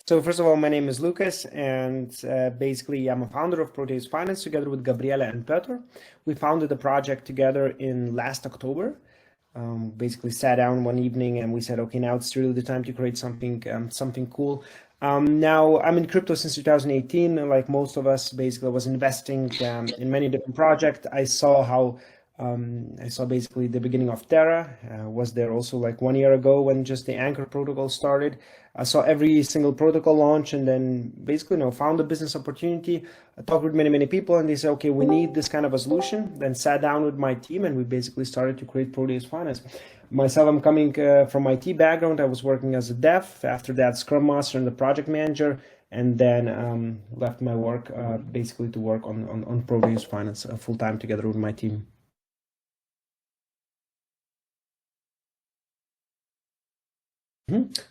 So first of all, my name is Lucas, and basically I'm a founder of Proteus Finance together with Gabriela and Petr. We founded the project together in last October. Basically sat down one evening and we said, okay, now it's really the time to create something cool. Now I'm in crypto since 2018. Like most of us, basically I was investing in many different projects. I saw basically the beginning of Terra. Was there also like 1 year ago when just the Anchor protocol started. I saw every single protocol launch, and then basically found a business opportunity. I talked with many people, and they said, okay, we need this kind of a solution. Then sat down with my team, and we basically started to create Proteus Finance. Myself, I'm coming from IT background. I was working as a dev. After that, Scrum Master and the project manager, and then left my work basically to work on Proteus Finance full time together with my team.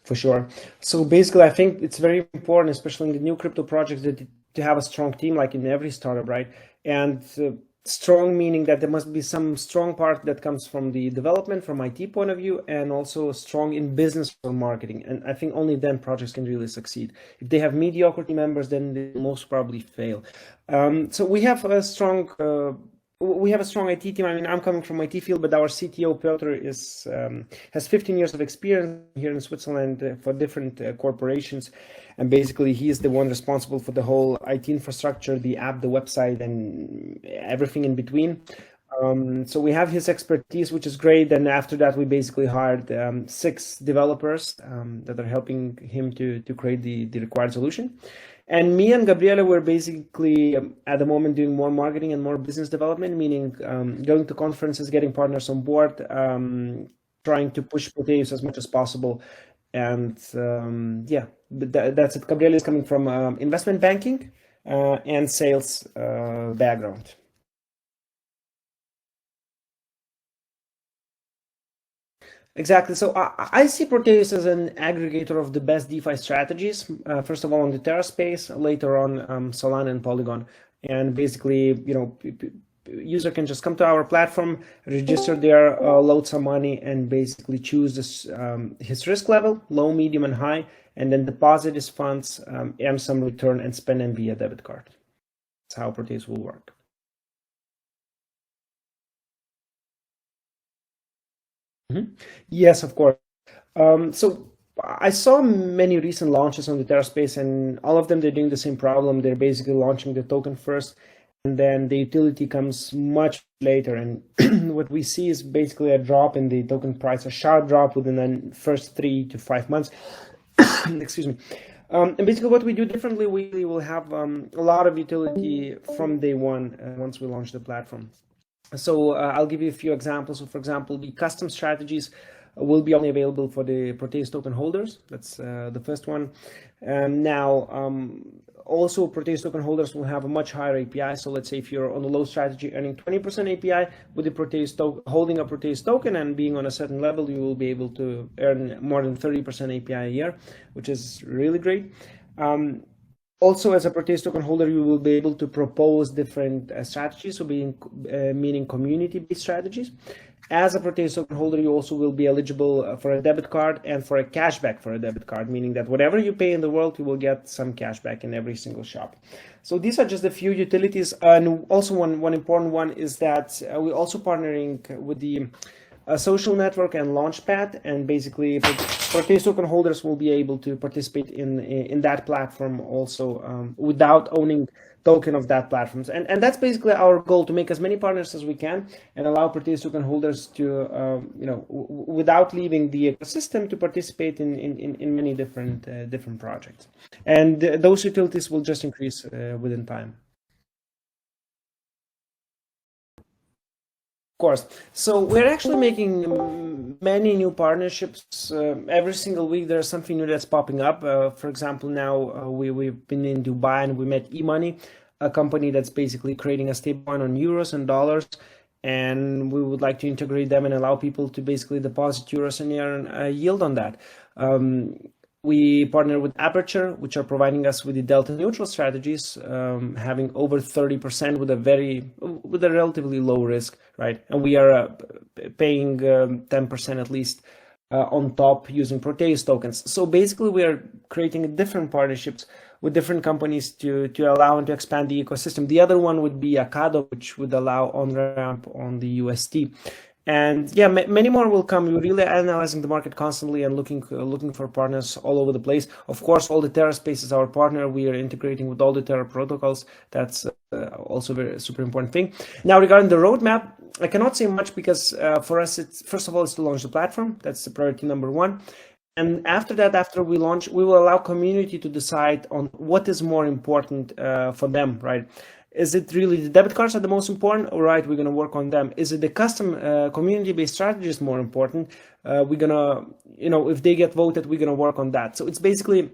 For sure. So basically, I think it's very important, especially in the new crypto projects, to have a strong team, like in every startup, right? And strong meaning that there must be some strong part that comes from the development, from IT point of view, and also strong in business or marketing. And I think only then projects can really succeed. If they have mediocre team members, then they most probably fail. So we have a strong IT team. I mean, I'm coming from IT field, but our CTO Petr has 15 years of experience here in Switzerland for different corporations, and basically he is the one responsible for the whole IT infrastructure, the app, the website, and everything in between. So we have his expertise, which is great. And after that, we basically hired 6 developers that are helping him to create the required solution. And me and Gabriela were basically at the moment doing more marketing and more business development, meaning going to conferences, getting partners on board, trying to push Proteus as much as possible. And yeah, that's it. Gabriela is coming from investment banking and sales background. Exactly. So I see Proteus as an aggregator of the best DeFi strategies. First of all, on the Terra space, later on Solana and Polygon. And basically, user can just come to our platform, register there, load some money, and basically choose his risk level, low, medium, and high, and then deposit his funds, earn some return, and spend them via debit card. That's how Proteus will work. Yes, of course. So I saw many recent launches on the Terra space, and all of them, they're doing the same problem. They're basically launching the token first, and then the utility comes much later. And what we see is basically a drop in the token price, a sharp drop within the first 3 to 5 months. Excuse me. And basically what we do differently, we will have a lot of utility from day one once we launch the platform. So I'll give you a few examples. So for example, the custom strategies will be only available for the Proteus token holders. That's the first one. Also Proteus token holders will have a much higher API. So let's say if you're on a low strategy earning 20% API with the Proteus holding a Proteus token and being on a certain level, you will be able to earn more than 30% API a year, which is really great. Also, as a Proteus token holder, you will be able to propose different strategies, so meaning community-based strategies. As a Proteus token holder, you also will be eligible for a debit card and for a cashback for a debit card, meaning that whatever you pay in the world, you will get some cashback in every single shop. So these are just a few utilities. And also one important one is that we're also partnering with the social network and Launchpad, and basically Proteus token holders will be able to participate in that platform also without owning token of that platform. And that's basically our goal, to make as many partners as we can and allow Proteus token holders to, without leaving the ecosystem, to participate in many different projects. And those utilities will just increase within time. Of course. So we're actually making many new partnerships. Every single week there's something new that's popping up. For example, now we've been in Dubai and we met eMoney, a company that's basically creating a stablecoin on euros and dollars. And we would like to integrate them and allow people to basically deposit euros and earn a yield on that. We partner with Aperture, which are providing us with the delta neutral strategies, having over 30% with a relatively low risk, right? And we are paying 10% at least on top using Proteus tokens. So basically we are creating different partnerships with different companies to allow and to expand the ecosystem. The other one would be Akado, which would allow on-ramp on the UST. And yeah, many more will come. We're really analyzing the market constantly and looking for partners all over the place. Of course, all the Terra space is our partner. We are integrating with all the Terra protocols. That's also a very super important thing. Now, regarding the roadmap, I cannot say much because for us, it's first of all, it's to launch the platform. That's the priority number one. And after that, after we launch, we will allow community to decide on what is more important for them, right? Is it really the debit cards are the most important? All right, we're going to work on them. Is it the custom community-based strategy is more important? We're going to, if they get voted, we're going to work on that. So it's basically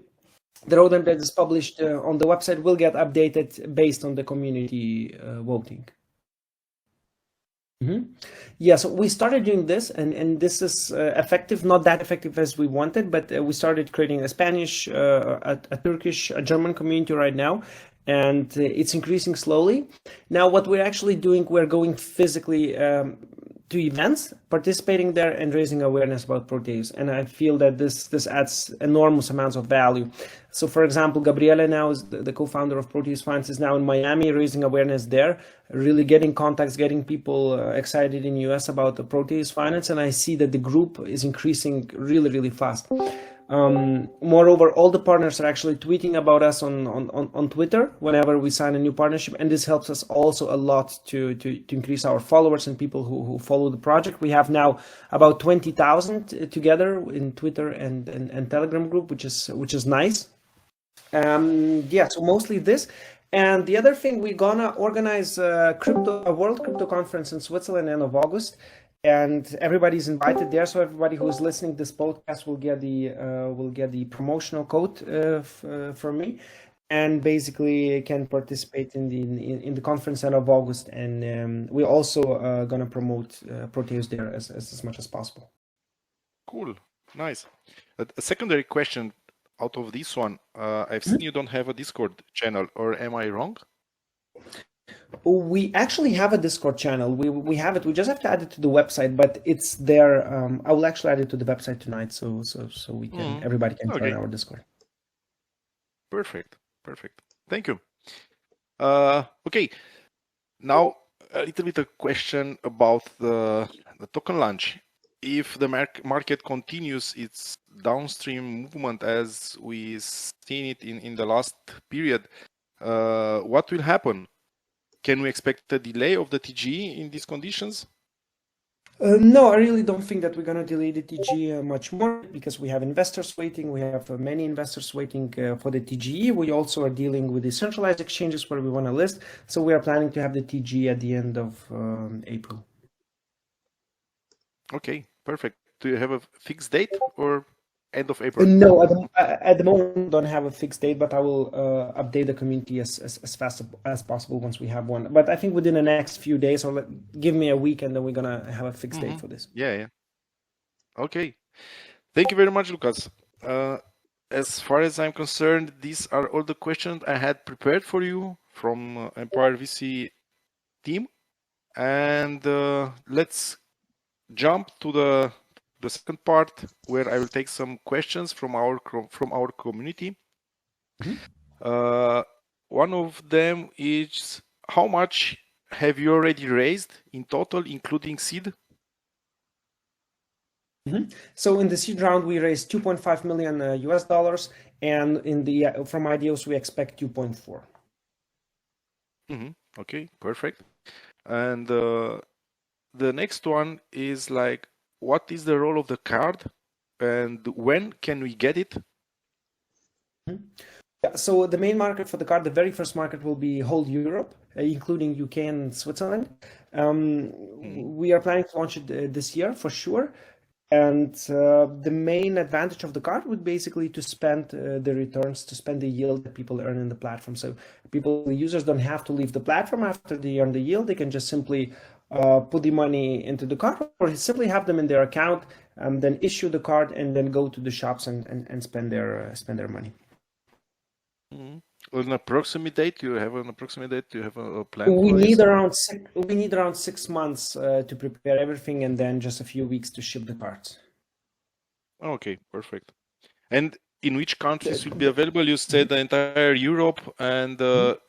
the roadmap that is published on the website will get updated based on the community voting. Yeah, so we started doing this, and this is effective, not that effective as we wanted, but we started creating a Spanish, a Turkish, a German community right now. And it's increasing slowly. Now, what we're actually doing, we're going physically to events, participating there and raising awareness about Proteus. And I feel that this adds enormous amounts of value. So, for example, Gabriele now is the co-founder of Proteus Finance, is now in Miami raising awareness there, really getting contacts, getting people excited in US about the Proteus Finance. And I see that the group is increasing really, really fast. Moreover, all the partners are actually tweeting about us on Twitter whenever we sign a new partnership, and this helps us also a lot to increase our followers and people who follow the project. We have now about 20,000 together in Twitter and Telegram group, which is nice. Yeah, so mostly this. And the other thing, we're gonna organize a World Crypto Conference in Switzerland end of August. And everybody's invited there, so everybody who's listening to this podcast will get the promotional code from me, and basically can participate in the conference end of August. And we're also gonna promote Proteus there as much as possible. Cool, nice. A secondary question out of this one: I've seen you don't have a Discord channel, or am I wrong? We actually have a Discord channel. We have it. We just have to add it to the website, but it's there. I will actually add it to the website tonight, so we can everybody can join our Discord. Perfect. Thank you. Okay. Now a little bit of question about the token launch. If the market continues its downstream movement as we seen it in the last period, what will happen? Can we expect a delay of the TGE in these conditions? No, I really don't think that we're going to delay the TGE much more, because we have investors waiting. We have many investors waiting for the TGE. We also are dealing with the centralized exchanges where we want to list. So we are planning to have the TGE at the end of April. Okay, perfect. Do you have a fixed date or end of April? No, at the moment, we don't have a fixed date, but I will update the community as fast as possible once we have one. But I think within the next few days, or give me a week, and then we're going to have a fixed date for this. Yeah. Okay. Thank you very much, Lucas. As far as I'm concerned, these are all the questions I had prepared for you from EmpireVC team. And let's jump to the second part, where I will take some questions from our community. One of them is, how much have you already raised in total, including seed? So in the seed round, we raised $2.5 million US dollars, and from IDOs we expect 2.4. Okay, perfect. And the next one is like, what is the role of the card, and when can we get it? Yeah, so the main market for the card, the very first market, will be whole Europe, including UK and Switzerland. We are planning to launch it this year for sure. And the main advantage of the card would basically to spend the returns, to spend the yield that people earn in the platform. So the users don't have to leave the platform after they earn the yield. They can just simply put the money into the card, or simply have them in their account, then issue the card, and then go to the shops and spend their money. An approximate date? Do you have an approximate date? Do you have a plan? We need around 6 months to prepare everything, and then just a few weeks to ship the cards. Okay, perfect. And in which countries will be available? You said the entire Europe and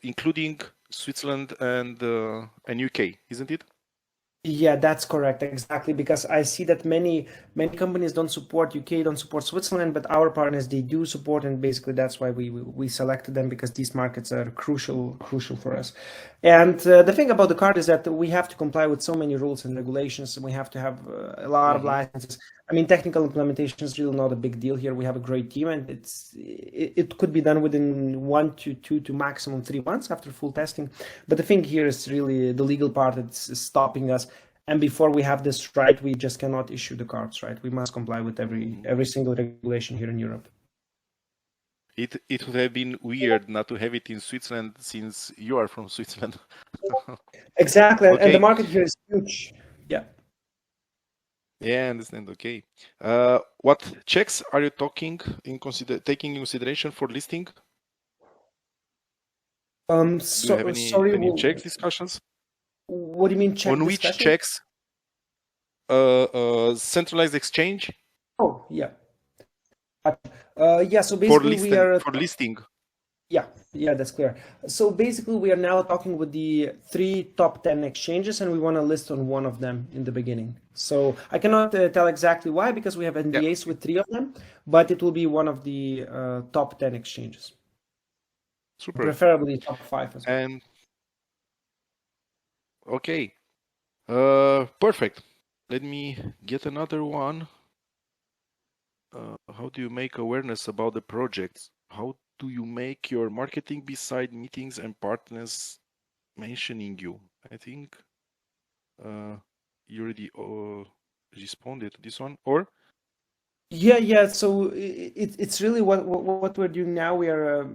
including Switzerland and UK, isn't it? Yeah, that's correct. Exactly. Because I see that many companies don't support UK, don't support Switzerland, but our partners, they do support, and basically that's why we selected them, because these markets are crucial for us. And the thing about the card is that we have to comply with so many rules and regulations, and we have to have a lot of licenses. I mean, technical implementation is really not a big deal here. We have a great team, and it could be done within 1 to 2 to maximum 3 months after full testing. But the thing here is really the legal part that's stopping us. And before we have this right, we just cannot issue the cards, right? We must comply with every single regulation here in Europe. It would have been weird not to have it in Switzerland, since you are from Switzerland. Exactly, Okay. and the market here is huge. Yeah. Yeah, I understand. Okay. What checks are you taking in consideration for listing? Do you have any checks discussions? What do you mean check On discussion? which checks? Centralized exchange? Oh, yeah. Yeah, so basically for listing. Yeah, that's clear. So basically we are now talking with the 3 top 10 exchanges, and we want to list on one of them in the beginning. So I cannot tell exactly why, because we have NDAs with 3 of them, but it will be one of the top 10 exchanges. Super. Preferably top 5 as well. And okay. Perfect. Let me get another one. How do you make awareness about the projects? How do you make your marketing beside meetings and partners mentioning you? I think you already responded to this one, or? Yeah. So it's really what we're doing now. We are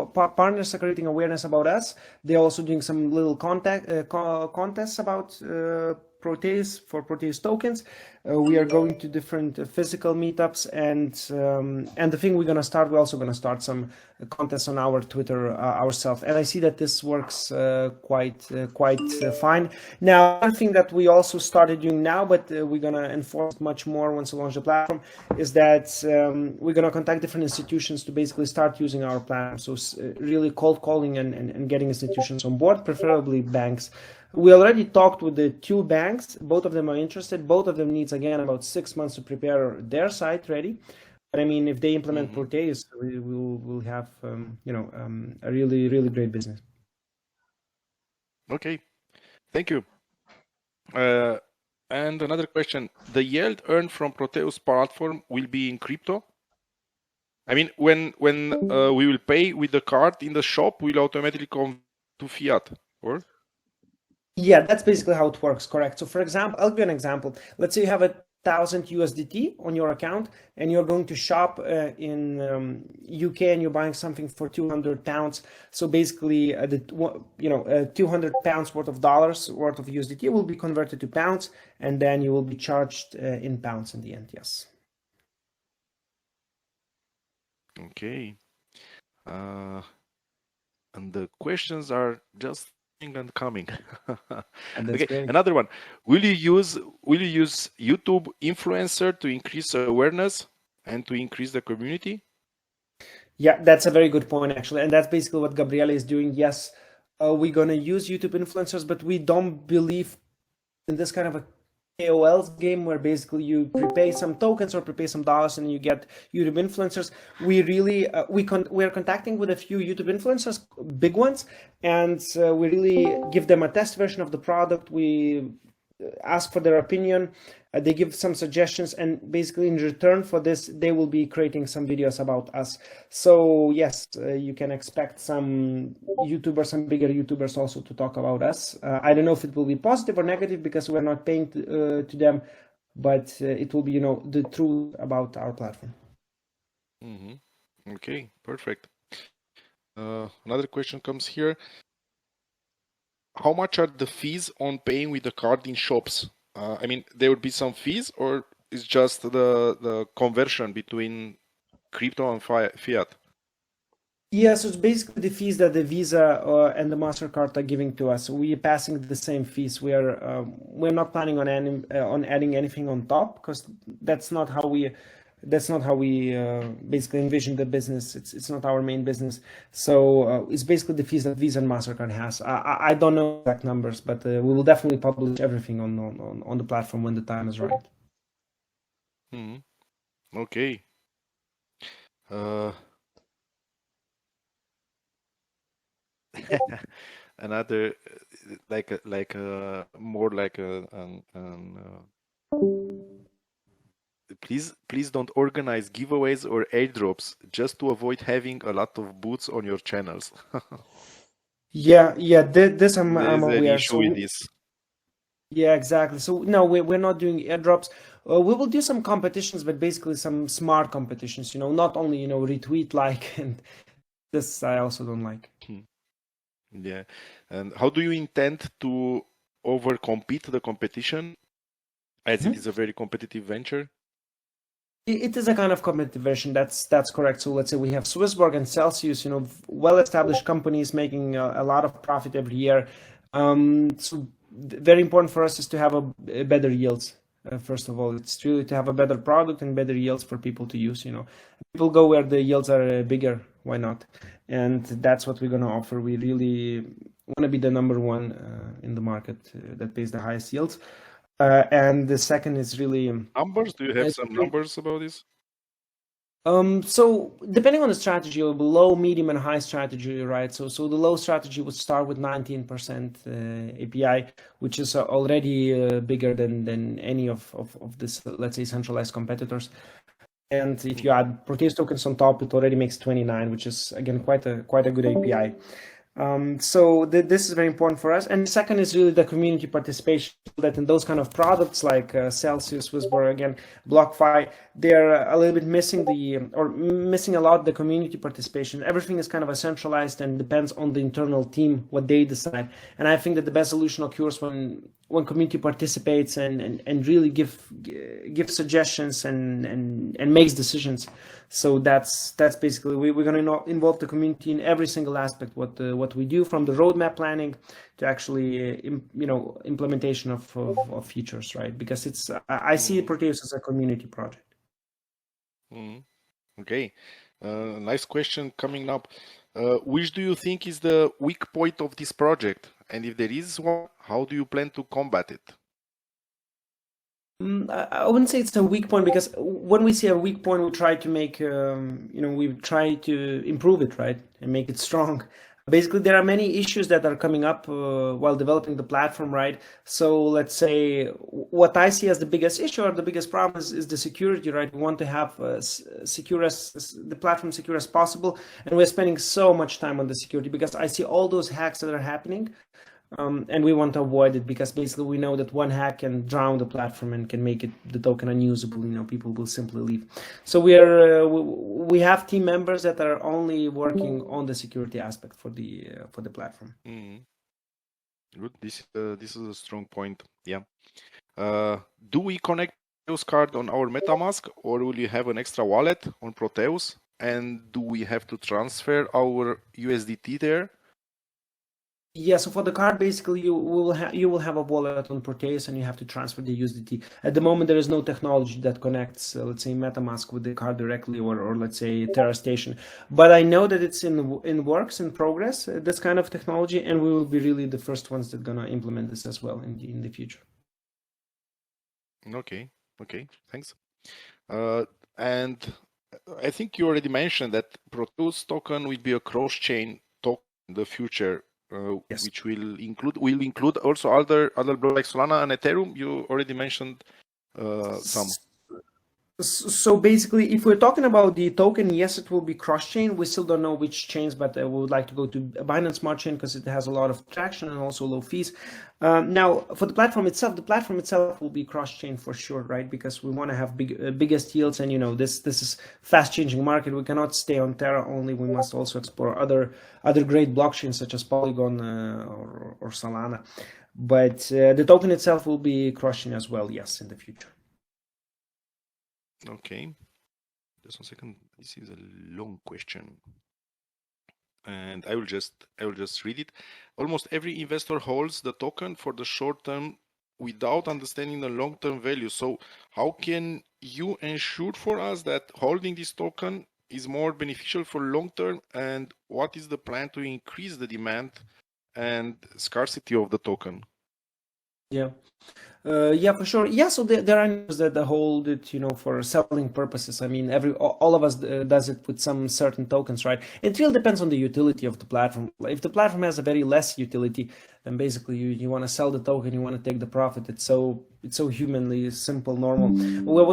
partners are creating awareness about us. They're also doing some little contests about Proteus, for Proteus tokens. We are going to different physical meetups, and the thing we're also gonna start some contests on our Twitter ourselves. And I see that this works quite fine. Now, one thing that we also started doing now, but we're gonna enforce much more once we launch the platform, is that we're gonna contact different institutions to basically start using our platform. So really cold calling and getting institutions on board, preferably banks. We already talked with the 2 banks. Both of them are interested. Both of them needs, again, about 6 months to prepare their site ready. But I mean, if they implement Proteus, we'll have a really great business. Okay, thank you. And another question: the yield earned from Proteus platform will be in crypto? I mean, when we will pay with the card in the shop, will automatically come to fiat, or? Yeah, that's basically how it works. Correct. So, for example, I'll give you an example. Let's say you have 1,000 USDT on your account, and you're going to shop in UK, and you're buying something for 200 pounds. So basically, 200 pounds worth of dollars worth of USDT will be converted to pounds, and then you will be charged in pounds in the end. Yes. Okay. And the questions are just and coming. Okay, great. Another one. Will you use YouTube influencer to increase awareness and to increase the community? Yeah, that's a very good point, actually, and that's basically what Gabriele is doing. Yes, we're gonna use YouTube influencers, but we don't believe in this kind of a KOL's game where basically you prepay some tokens or prepay some dollars and you get YouTube influencers. We really we're contacting with a few YouTube influencers, big ones, and we really give them a test version of the product. We ask for their opinion. They give some suggestions, and basically in return for this, they will be creating some videos about us. So yes, you can expect some YouTubers, some bigger YouTubers also to talk about us. I don't know if it will be positive or negative because we're not paying to them, but it will be, the truth about our platform. Okay, perfect. Another question comes here. How much are the fees on paying with the card in shops? I mean, there would be some fees, or it's just the conversion between crypto and fiat? Yeah, so it's basically the fees that the Visa and the MasterCard are giving to us. We are passing the same fees. We're not planning on adding anything on top, because that's not how we That's not how we basically envision the business. It's not our main business. So it's basically the fees that Visa and Mastercard has. I don't know exact numbers, but we will definitely publish everything on the platform when the time is right. Okay. Another more like please don't organize giveaways or airdrops just to avoid having a lot of boots on your channels. Yeah, this I'm There is an aware. issue with this. Yeah, exactly. So no, we're not doing airdrops. We will do some competitions, but basically some smart competitions. Not only retweet, like, and this I also don't like. Yeah, and how do you intend to overcompete the competition, as it is a very competitive venture? It is a kind of competitive version. That's correct. So let's say we have Swissborg and Celsius, well-established companies making a lot of profit every year. So very important for us is to have a better yields. First of all, it's really to have a better product and better yields for people to use. People go where the yields are bigger. Why not? And that's what we're going to offer. We really want to be the number one in the market that pays the highest yields. And the second is really numbers. Do you have some numbers about this? So depending on the strategy, low, medium, and high strategy, right? So the low strategy would start with 19% API, which is already bigger than any of this, let's say, centralized competitors. And if you add Proteus tokens on top, it already makes 29, which is again quite a good API. So this is very important for us. And the second is really the community participation, that in those kind of products like Celsius, Swissborg, again, BlockFi, they're a little bit missing a lot the community participation. Everything is kind of a centralized and depends on the internal team, what they decide. And I think that the best solution occurs when community participates and really give suggestions and makes decisions. So that's basically we're going to involve the community in every single aspect what we do, from the roadmap planning to actually implementation of features, right? Because I see Proteus as a community project. Okay, nice question coming up. Which do you think is the weak point of this project? And if there is one, how do you plan to combat it? I wouldn't say it's a weak point, because when we see a weak point, we try to make, we try to improve it, right? And make it strong. Basically, there are many issues that are coming up while developing the platform, right? So let's say what I see as the biggest issue or the biggest problem is the security, right? We want to have the platform secure as possible, and we're spending so much time on the security because I see all those hacks that are happening. And we want to avoid it because basically we know that one hack can drown the platform and can make the token unusable. People will simply leave. So we have team members that are only working on the security aspect for the platform. Good. This is a strong point. Yeah. Do we connect Proteus card on our MetaMask, or will you have an extra wallet on Proteus? And do we have to transfer our USDT there? Yeah, so for the card, basically you will have a wallet on Proteus and you have to transfer the USDT. At the moment, there is no technology that connects, let's say, MetaMask with the card directly, or let's say Terra Station. But I know that it's in works, in progress, this kind of technology, and we will be really the first ones that are gonna implement this as well in the future. Okay, thanks. And I think you already mentioned that Proteus token will be a cross-chain token in the future. Yes. Which will include also other blocks like Solana and Ethereum. You already mentioned some. So basically, if we're talking about the token, yes, it will be cross-chain. We still don't know which chains, but we would like to go to Binance Smart Chain because it has a lot of traction and also low fees. Now, for the platform itself will be cross-chain for sure, right? Because we want to have biggest yields, and this is fast-changing market. We cannot stay on Terra only. We must also explore other great blockchains such as Polygon or Solana. But the token itself will be cross-chain as well, yes, in the future. Okay, just 1 second. This is a long question, and I will just read it. Almost every investor holds the token for the short term without understanding the long-term value. So how can you ensure for us that holding this token is more beneficial for long-term, and what is the plan to increase the demand and scarcity of the token? Yeah. Yeah, for sure. Yeah, so there are news that hold it, for selling purposes. I mean, all of us does it with some certain tokens, right? It really depends on the utility of the platform. If the platform has a very less utility, then basically you want to sell the token, you want to take the profit. It's so humanly simple, normal. Well,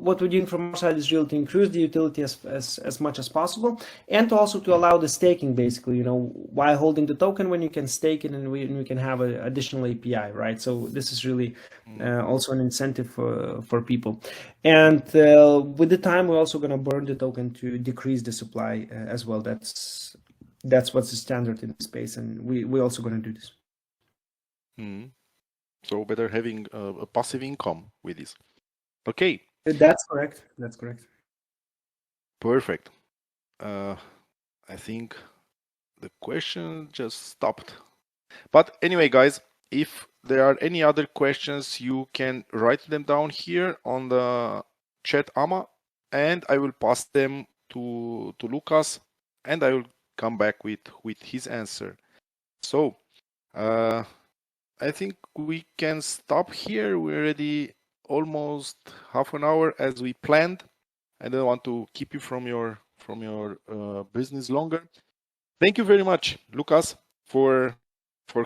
what we're doing from our side is really to increase the utility as much as possible, and to allow the staking, basically, while holding the token, when you can stake it and we can have an additional API, right? So this is really also an incentive for people. And with the time, we're also going to burn the token to decrease the supply as well. That's what's the standard in the space, and we're also going to do this. So better having a passive income with this. Okay. That's correct. That's correct. Perfect. I think the question just stopped. But anyway, guys, if there are any other questions, you can write them down here on the chat, Ama, and I will pass them to Lucas, and I will come back with his answer. So I think we can stop here. We're already almost half an hour as we planned. I don't want to keep you from your business longer. Thank you very much, Lucas, for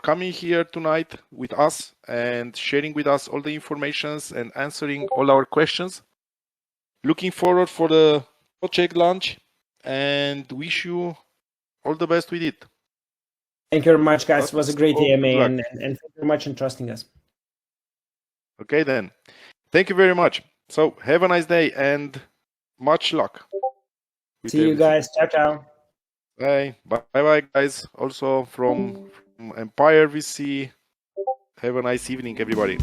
coming here tonight with us and sharing with us all the informations and answering all our questions. Looking forward for the project launch and wish you all the best with it. Thank you very much, guys. It was a great AMA, and thank you very much in trusting us. Okay, then. Thank you very much. So have a nice day and much luck. See you guys. Ciao, ciao. Bye. Bye, guys. Also from EmpireVC. Have a nice evening, everybody.